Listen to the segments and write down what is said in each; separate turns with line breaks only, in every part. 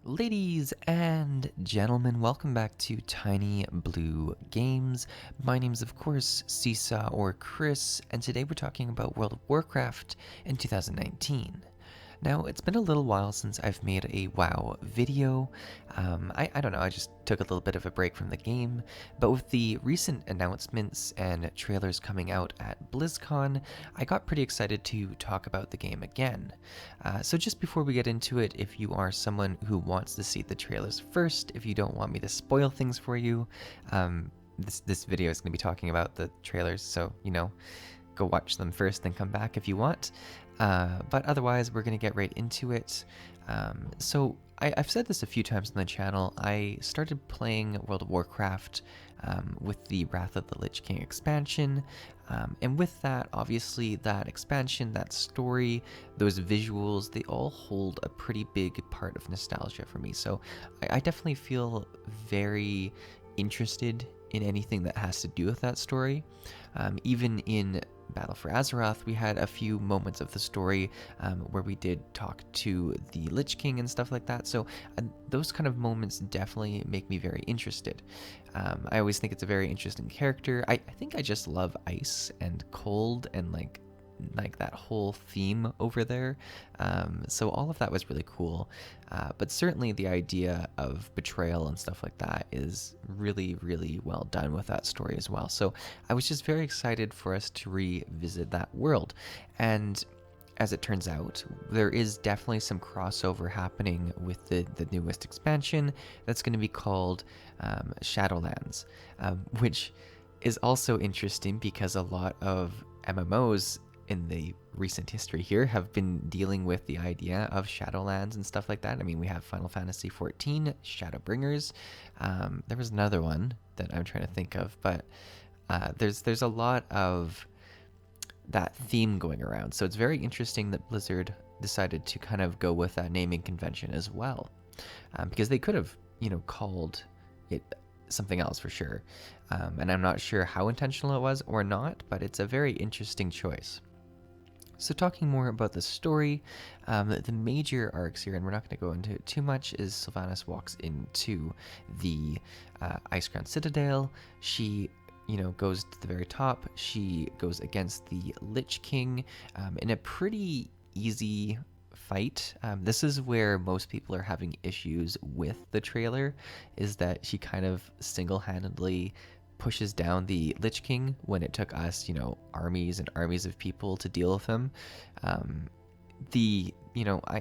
Ladies and gentlemen, welcome back to Tiny Blue Games. My name's of course Seesaw or Chris, and today we're talking about World of Warcraft in 2019. Now, it's been a little while since I've made a WoW video. I don't know, I just took a little bit of a break from the game, but with the recent announcements and trailers coming out at Blizzcon, I got pretty excited to talk about the game again. So just before we get into it, if you are someone who wants to see the trailers first, if you don't want me to spoil things for you, this video is going to be talking about the trailers, so, go watch them first, then come back if you want. But otherwise, we're going to get right into it. So I've said this a few times on the channel. I started playing World of Warcraft with the Wrath of the Lich King expansion. And with that, obviously, that expansion, that story, those visuals, they all hold a pretty big part of nostalgia for me. So I definitely feel very interested in anything that has to do with that story. Even in Battle for Azeroth, we had a few moments of the story where we did talk to the Lich King and stuff like that. So those kind of moments definitely make me very interested. I always think it's a very interesting character. I think I just love ice and cold and like that whole theme over there. So all of that was really cool. But certainly the idea of betrayal and stuff like that is really, really well done with that story as well. So I was just very excited for us to revisit that world. And as it turns out, there is definitely some crossover happening with the newest expansion that's going to be called Shadowlands, which is also interesting because a lot of MMOs in the recent history here have been dealing with the idea of Shadowlands and stuff like that. I mean, we have Final Fantasy XIV, Shadowbringers. There was another one that I'm trying to think of, but there's a lot of that theme going around. So it's very interesting that Blizzard decided to kind of go with that naming convention as well, because they could have, called it something else for sure. And I'm not sure how intentional it was or not, but it's a very interesting choice. So talking more about the story, the major arcs here, and we're not going to go into it too much, is Sylvanas walks into the Ice Crown Citidale. She, goes to the very top. She goes against the Lich King in a pretty easy fight. This is where most people are having issues with the trailer, is that she kind of single-handedly pushes down the Lich King when it took us, armies and armies of people to deal with him. I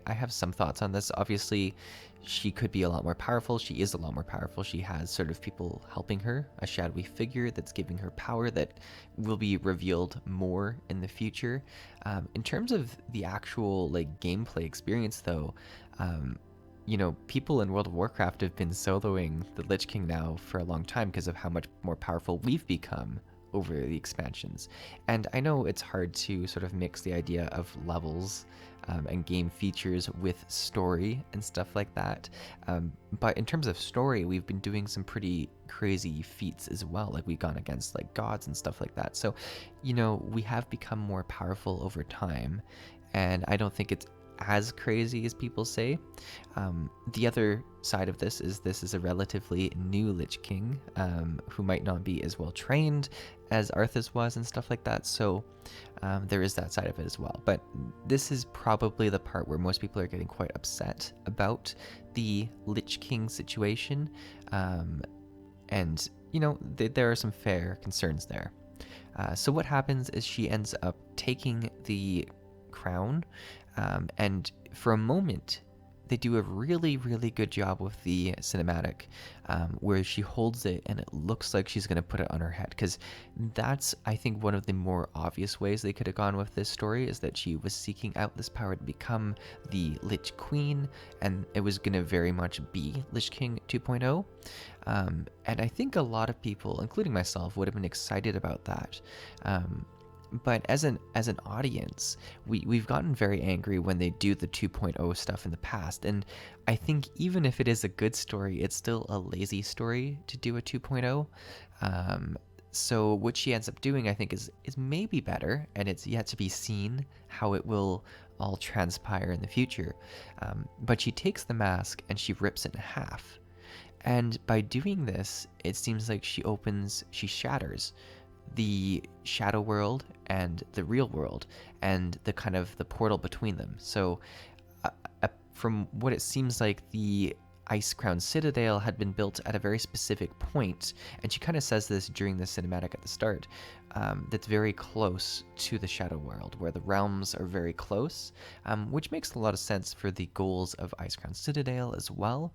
have some thoughts on this. Obviously, she could be a lot more powerful. She is a lot more powerful. She has sort of people helping her, a shadowy figure that's giving her power that will be revealed more in the future. In terms of the actual gameplay experience, though, people in World of Warcraft have been soloing the Lich King now for a long time because of how much more powerful we've become over the expansions. And I know it's hard to sort of mix the idea of levels and game features with story and stuff like that. But in terms of story, we've been doing some pretty crazy feats as well. Like we've gone against gods and stuff like that. So, we have become more powerful over time. And I don't think it's as crazy as people say. The other side of this is a relatively new Lich King who might not be as well trained as Arthas was and stuff like that. So there is that side of it as well. But this is probably the part where most people are getting quite upset about the Lich King situation. And, there are some fair concerns there. So what happens is she ends up taking the crown, and for a moment they do a really, really good job with the cinematic, where she holds it and it looks like she's going to put it on her head, because that's, I think, one of the more obvious ways they could have gone with this story, is that she was seeking out this power to become the Lich Queen, and it was going to very much be Lich King 2.0. And I think a lot of people, including myself, would have been excited about that. But as an audience, we've gotten very angry when they do the 2.0 stuff in the past. And I think even if it is a good story, it's still a lazy story to do a 2.0. So what she ends up doing, I think, is maybe better, and it's yet to be seen how it will all transpire in the future. But she takes the mask and she rips it in half. And by doing this, it seems like she shatters the shadow world and the real world and the kind of the portal between them. So from what it seems like, the Ice Crown Citidale had been built at a very specific point, and she kind of says this during the cinematic at the start, that's very close to the Shadow World, where the realms are very close, which makes a lot of sense for the goals of Ice Crown Citidale as well.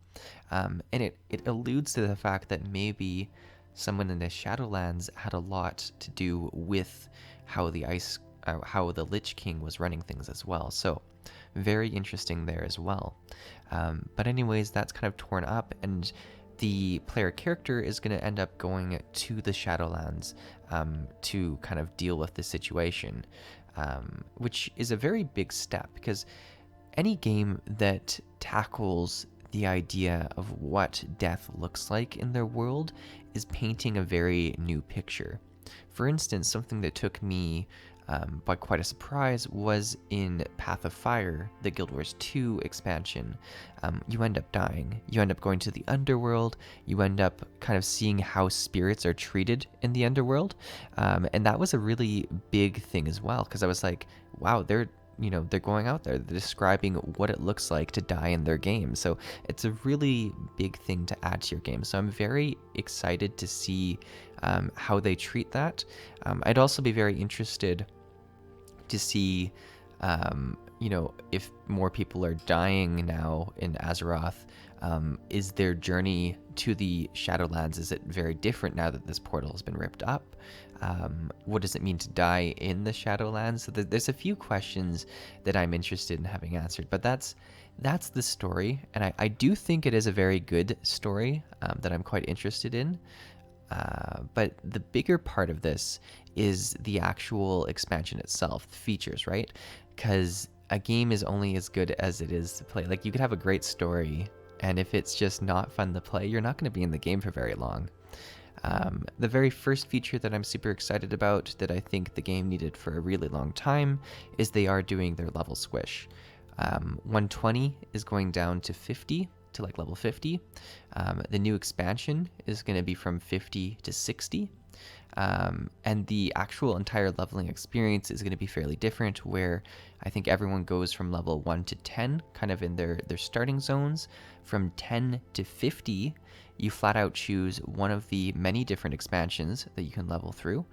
And it alludes to the fact that maybe someone in the Shadowlands had a lot to do with how how the Lich King was running things as well. So very interesting there as well. But anyways, that's kind of torn up, and the player character is going to end up going to the Shadowlands to kind of deal with the situation, which is a very big step, because any game that tackles the idea of what death looks like in their world is painting a very new picture. For instance, something that took me by quite a surprise was in Path of Fire, the Guild Wars 2 expansion. You end up dying. You end up going to the underworld. You end up kind of seeing how spirits are treated in the underworld. And that was a really big thing as well, because I was like, wow, they're going out there, they're describing what it looks like to die in their game. So it's a really big thing to add to your game. So I'm very excited to see how they treat that. I'd also be very interested to see, if more people are dying now in Azeroth, is their journey to the Shadowlands, is it very different now that this portal has been ripped up? What does it mean to die in the Shadowlands? So there's a few questions that I'm interested in having answered, but that's the story, and I do think it is a very good story that I'm quite interested in. But the bigger part of this is the actual expansion itself, the features, right? Because a game is only as good as it is to play. Like, you could have a great story, and if it's just not fun to play, you're not going to be in the game for very long. The very first feature that I'm super excited about, that I think the game needed for a really long time, is they are doing their level squish. 120 is going down to 50, to like level 50. The new expansion is going to be from 50 to 60. And the actual entire leveling experience is going to be fairly different, where I think everyone goes from level 1 to 10, kind of in their starting zones. From 10 to 50, you flat out choose one of the many different expansions that you can level through,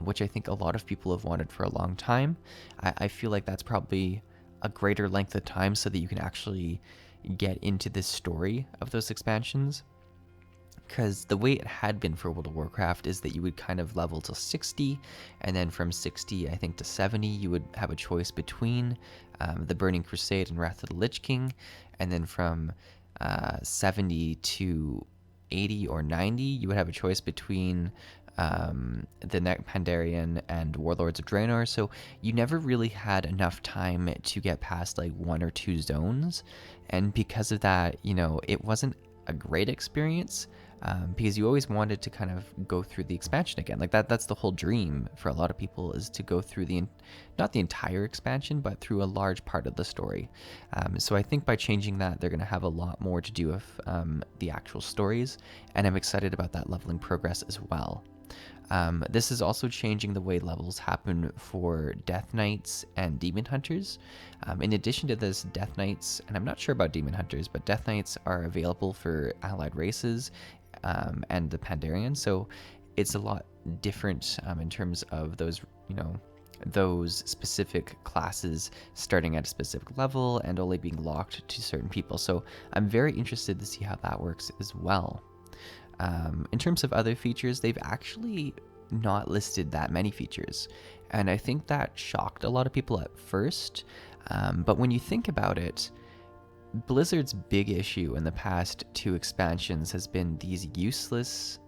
which I think a lot of people have wanted for a long time. I feel like that's probably a greater length of time so that you can actually get into the story of those expansions. Because the way it had been for World of Warcraft is that you would kind of level to 60, and then from 60, I think, to 70, you would have a choice between the Burning Crusade and Wrath of the Lich King, and then from 70 to 80 or 90, you would have a choice between the Net Pandarian and Warlords of Draenor. So you never really had enough time to get past like one or two zones, and because of that, it wasn't a great experience. Because you always wanted to kind of go through the expansion again. Like that's the whole dream for a lot of people, is to go through not the entire expansion, but through a large part of the story. So I think by changing that, they're going to have a lot more to do with the actual stories, and I'm excited about that leveling progress as well. This is also changing the way levels happen for Death Knights and Demon Hunters. In addition to this, Death Knights, and I'm not sure about Demon Hunters, but Death Knights are available for allied races and the Pandarian, so it's a lot different in terms of those, those specific classes starting at a specific level and only being locked to certain people. So I'm very interested to see how that works as well. In terms of other features, they've actually not listed that many features, and I think that shocked a lot of people at first, but when you think about it, Blizzard's big issue in the past two expansions has been these useless,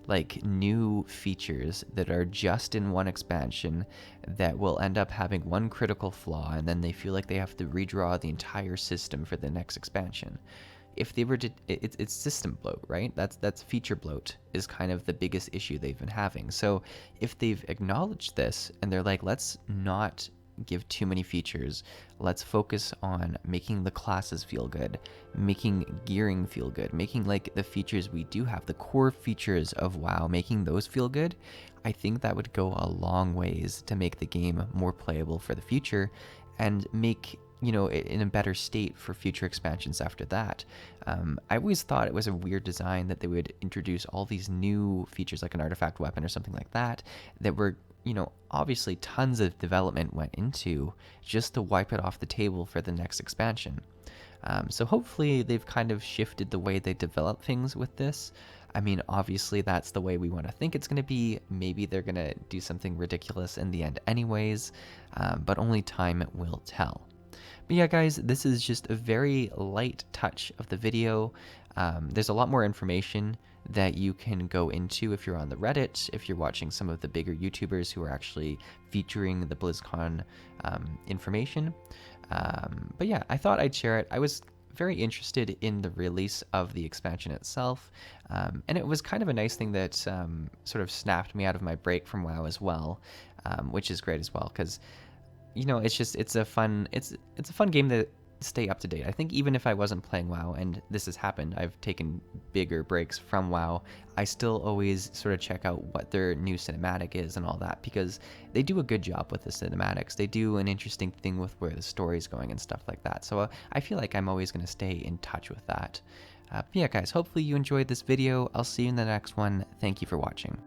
like, new features that are just in one expansion that will end up having one critical flaw, and then they feel like they have to redraw the entire system for the next expansion. if they were to, it's system bloat, right? That's feature bloat is kind of the biggest issue they've been having. So if they've acknowledged this and they're like, let's not give too many features, let's focus on making the classes feel good, making gearing feel good, making like the features we do have, the core features of WoW, making those feel good, I think that would go a long ways to make the game more playable for the future and make, you know, it in a better state for future expansions after that. I always thought it was a weird design that they would introduce all these new features like an artifact weapon or something like that, that were, you know, obviously tons of development went into just to wipe it off the table for the next expansion. So hopefully they've kind of shifted the way they develop things with this. I mean, obviously that's the way we want to think it's going to be. Maybe they're going to do something ridiculous in the end anyways, but only time will tell. But yeah, guys, this is just a very light touch of the video. There's a lot more information that you can go into if you're on the Reddit, if you're watching some of the bigger YouTubers who are actually featuring the BlizzCon information. But yeah, I thought I'd share it. I was very interested in the release of the expansion itself, and it was kind of a nice thing that sort of snapped me out of my break from WoW as well, which is great as well, because, you know, it's a fun game to stay up to date. I think even if I wasn't playing WoW, and this has happened, I've taken bigger breaks from WoW, I still always sort of check out what their new cinematic is and all that, because they do a good job with the cinematics. They do an interesting thing with where the story's going and stuff like that. So I feel like I'm always going to stay in touch with that. But yeah, guys, hopefully you enjoyed this video. I'll see you in the next one. Thank you for watching.